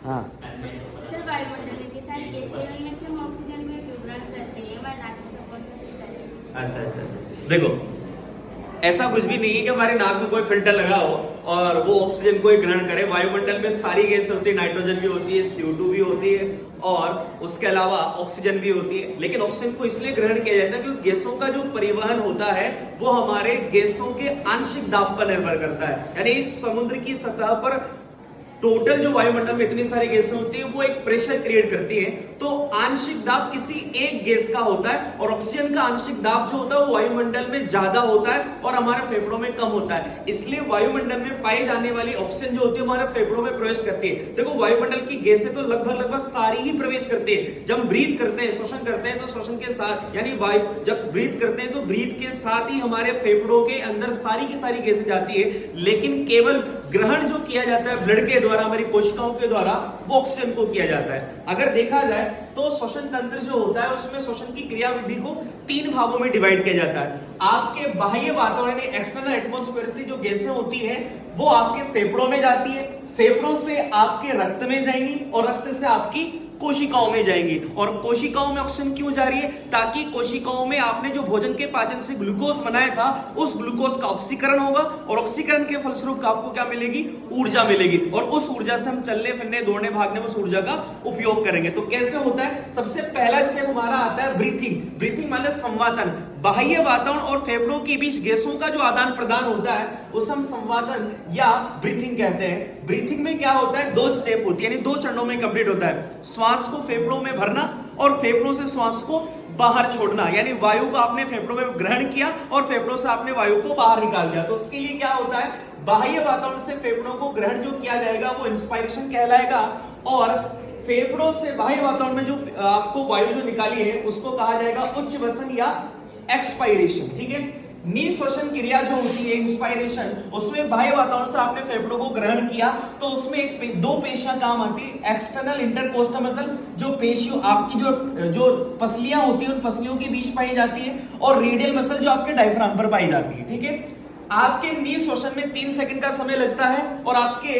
हाँ सर वायुमंडल में के सारे गैसें हैं, उनमें से हम ऑक्सीजन में क्यों ग्रहण करते हैं? हमारे नाक में सब कौन सा फिल्टर है? अच्छा, देखो ऐसा कुछ भी नहीं है कि हमारे नाक में कोई फिल्टर लगा हो और वो ऑक्सीजन को ही ग्रहण करे। वायुमंडल में सारी गैसें होती है, नाइट्रोजन भी होती है, CO2 भी होती है और उसके अलावा ऑक्सीजन भी होती है। लेकिन ऑक्सीजन को इसलिए ग्रहण किया जाता है क्योंकि गैसों का जो परिवहन होता है वो हमारे गैसों के आंशिक दाब पर निर्भर करता है। यानी समुद्र की सतह पर टोटल जो वायुमंडल में इतनी सारी गैसें होती है वो एक प्रेशर क्रिएट करती है, तो आंशिक दाब किसी एक गैस का होता है और ऑक्सीजन का आंशिक दाब जो होता है वो वायुमंडल में ज्यादा होता है और हमारे फेफड़ों में कम होता है। इसलिए वायुमंडल में पाई जाने वाली ऑक्सीजन जो होती है हमारे फेफड़ों में प्रवेश करती है। देखो वायुमंडल की गैसें तो लगभग सारी ही प्रवेश करती है। जब हम ब्रीथ करते हैं, श्वसन करते हैं, तो श्वसन के साथ यानी वायु जब ब्रीथ करते हैं तो ब्रीथ के साथ ही हमारे फेफड़ों के अंदर सारी की सारी गैसें जाती है। लेकिन केवल ग्रहण जो किया जाता है ब्लड के द्वारा, हमारी कोशिकाओं के द्वारा, वो ऑक्सीजन को किया जाता है। अगर देखा जाए तो श्वसन तंत्र जो होता है उसमें श्वसन की क्रियाविधि को 3 भागों में डिवाइड किया जाता है। आपके बाह्य वातावरण एक्सटर्नल एटमॉस्फेयर से जो गैसें होती हैं वो आपके फेफड़ों में जाती है, फेफड़ों से आपके रक्त में जाएंगी और रक्त से आपकी कोशिकाओं में जाएंगी। और कोशिकाओं में ऑक्सीजन क्यों जा रही है? ताकि कोशिकाओं में आपने जो भोजन के पाचन से ग्लूकोज बनाया था उस ग्लूकोज का ऑक्सीकरण होगा और ऑक्सीकरण के फलस्वरूप आपको क्या मिलेगी? ऊर्जा मिलेगी और उस ऊर्जा से हम चलने फिरने दौड़ने भागने में उस ऊर्जा का उपयोग करेंगे। तो कैसे होता है? सबसे पहला स्टेप हमारा आता है ब्रीथिंग। ब्रीथिंग मतलब संवातन। बाह्य वातावरण और फेफड़ों के बीच गैसों का जो आदान प्रदान होता है उसे हम संवादन या ब्रीथिंग कहते हैं। ब्रीथिंग में क्या होता है? 2 स्टेप होती है, यानी 2 चरणों में कंप्लीट होता है। श्वास को फेफड़ों में भरना और फेफड़ों से श्वास को बाहर छोड़ना, यानी वायु को आपने फेफड़ों में ग्रहण किया और फेफड़ों से आपने वायु को बाहर निकाल दिया। तो उसके लिए क्या होता है? बाह्य वातावरण से फेफड़ों को ग्रहण जो किया जाएगा वो इंस्पायरेशन कहलाएगा और फेफड़ों से बाह्य वातावरण में जो आपको वायु जो निकाली है उसको कहा जाएगा उच्च वसन या एक्सपायरेशन। ठीक है, निःश्वसन क्रिया जो होती है इंस्पायरेशन, उसमें बाह्य वातावरण से आपने फेफड़ों को ग्रहण किया तो उसमें 2 पेशियां काम आती है। एक्सटर्नल इंटरकोस्टल मसल, जो पेशियों आपकी जो पसलियां होती है उन पसलियों के बीच पाई जाती है, और रेडियल मसल जो आपके डायफ्राम पर पाई जाती है। ठीक है, आपके निःश्वसन में 3 सेकंड का समय लगता है और आपके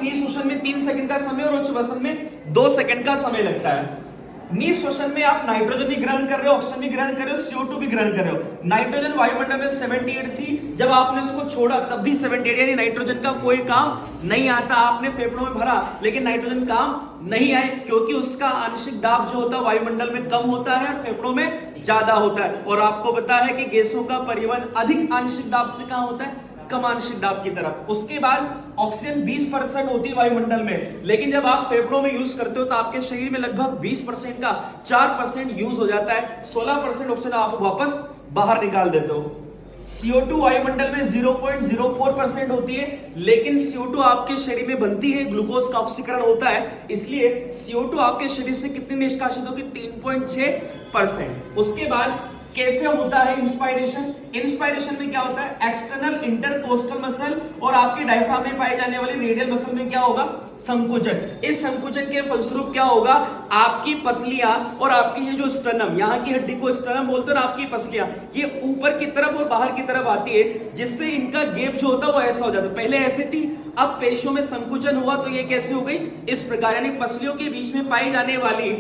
निःश्वसन में 3 सेकंड का समय और उच्च वसन में 2 सेकंड का समय लगता है। निःश्वसन में आप नाइट्रोजन भी ग्रहण कर रहे हो, ऑक्सीजन भी ग्रहण कर रहे हो, CO2 भी ग्रहण कर रहे हो। नाइट्रोजन वायुमंडल में 78 थी, जब आपने उसको छोड़ा तब भी 78, यानी नाइट्रोजन का कोई काम नहीं आता। आपने फेफड़ों में भरा लेकिन नाइट्रोजन काम नहीं आए क्योंकि उसका आंशिक दाब जो होता है वायुमंडल में कम होता है और फेफड़ों में ज्यादा होता है। और आपको पता है कि गैसों का परिवहन अधिक आंशिक दाब से कहां होता है? कम आंशिक दाब की तरफ। उसके बाद ऑक्सीजन 20% होती है वायुमंडल में, लेकिन जब आप फेफड़ों में यूज करते हो तो आपके शरीर में लगभग 20% का 4% यूज हो जाता है। 16% ऑक्सीजन आप वापस बाहर निकाल देते हो। CO2 वायुमंडल में 0.04% होती है, लेकिन CO2 आपके शरीर में बनती है, ग्लूकोज का ऑक्सीकरण होता है, इसलिए CO2 आपके शरीर से कितनी निष्कासित होगी? 3.6%। उसके बाद कैसे होता है इंस्पायरेशन? इंस्पायरेशन में क्या होता है? एक्सटर्नल इंटरकोस्टल मसल और आपके डायफ्राम में पाई जाने वाली रेडियल मसल में क्या होगा? संकुचन। इस संकुचन के फलस्वरूप क्या होगा? आपकी पसलियां और आपकी ये जो स्टर्नम, यहाँ की हड्डी को स्टर्नम बोलते हैं, और आपकी पसलियां ये ऊपर की तरफ और बाहर की तरफ आती है, जिससे इनका गेप जो होता है वो ऐसा हो जाता है। पहले ऐसे थी, अब पेशियों में संकुचन हुआ तो ये कैसे हो गई? इस प्रकार, यानी पसलियों के बीच में पाई जाने वाली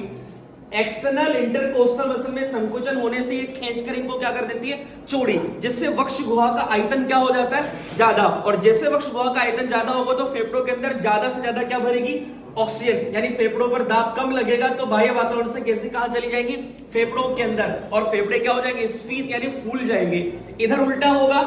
एक्सटर्नल इंटरकोस्टल मसल में संकुचन होने से ये खींचकर इनको क्या कर देती है? चौड़ी, जिससे वक्ष गुहा का आयतन क्या हो जाता है? ज्यादा। और जैसे वक्ष गुहा का आयतन ज्यादा होगा तो फेफड़ों के अंदर ज्यादा से ज्यादा क्या भरेगी? ऑक्सीजन। यानी फेफड़ों पर दाब कम लगेगा तो बाह्य वातावरण से गैसें कहां चली जाएंगी? फेफड़ों के अंदर, और फेफड़े क्या हो जाएंगे? स्फीत यानी फूल जाएंगे। इधर उल्टा होगा,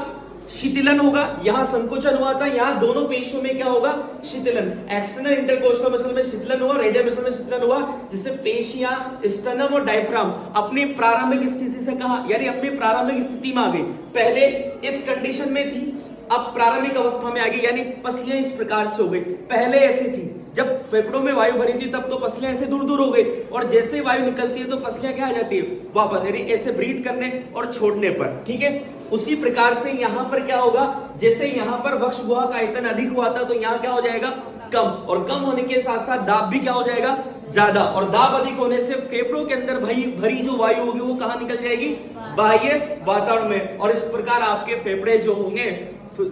शीतलन होगा। यहां संकुचन हुआ था, यहां दोनों पेशियों में क्या होगा? शीतलन। एक्सटर्नल इंटरकोस्टल मसल में शीतलन हुआ, रेडियल मसल में शीतलन हुआ, जिससे पेशियां, स्टर्नम और डायफ्राम अपनी प्रारंभिक स्थिति से कहा, यानी अपनी प्रारंभिक स्थिति में आ गई। पहले इस कंडीशन में थी, अब प्रारंभिक अवस्था में आ गई, यानी पसलियां इस प्रकार से हो गई। पहले ऐसी थी, जब फेफड़ों में वायु भरी थी तब तो पसलियां ऐसे दूर दूर हो गई, और जैसे वायु निकलती है तो पसलियां क्या आ जाती है? वापस, यानी ऐसे ब्रीथ करने और छोड़ने पर। ठीक है, उसी प्रकार से यहां पर क्या होगा? जैसे यहां पर वक्ष गुहा का आयतन अधिक हुआ था तो यहां क्या हो जाएगा? कम। और कम होने के साथ साथ दाब भी क्या हो जाएगा? ज्यादा। और दाब अधिक होने से फेफड़ों के अंदर भरी जो वायु होगी वो कहां निकल जाएगी? बाह्य वातावरण में। और इस प्रकार आपके फेफड़े जो होंगे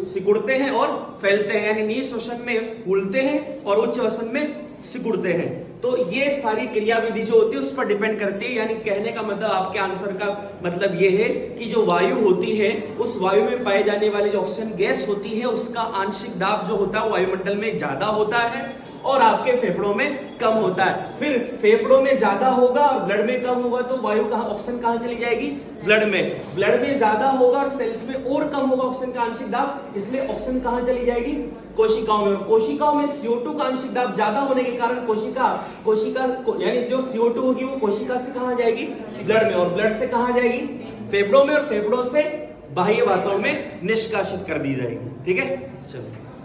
सिकुड़ते हैं और फैलते हैं, यानी निज श्वसन में फूलते हैं और उच्च वसन में सिकुड़ते हैं। तो ये सारी क्रियाविधि जो होती है उस पर डिपेंड करती है। यानी कहने का मतलब, आपके आंसर का मतलब ये है कि जो वायु होती है उस वायु में पाए जाने वाली जो ऑक्सीजन गैस होती है उसका आंशिक दाब जो होता है वायुमंडल में ज्यादा होता है और आपके फेफड़ों में कम होता है। फिर फेफड़ों में ज्यादा होगा और ब्लड में कम होगा तो वायु कहाँ, ऑक्सीजन कहाँ चली जाएगी? ब्लड में। ब्लड में ज्यादा होगा और सेल्स में और कम होगा ऑक्सीजन का आंशिक दाब, इसलिए ऑक्सीजन कहाँ चली जाएगी? कोशिकाओं में। कोशिकाओं में CO2 का आंशिक दाब ज्यादा होने के कारण कोशिका यानी जो CO2 होगी वो कोशिका से कहाँ जाएगी? ब्लड में, और ब्लड से कहाँ जाएगी? फेफड़ों में, और फेफड़ों से बाह्य वातावरण में निष्कासित कर दी जाएगी। ठीक है, चलो।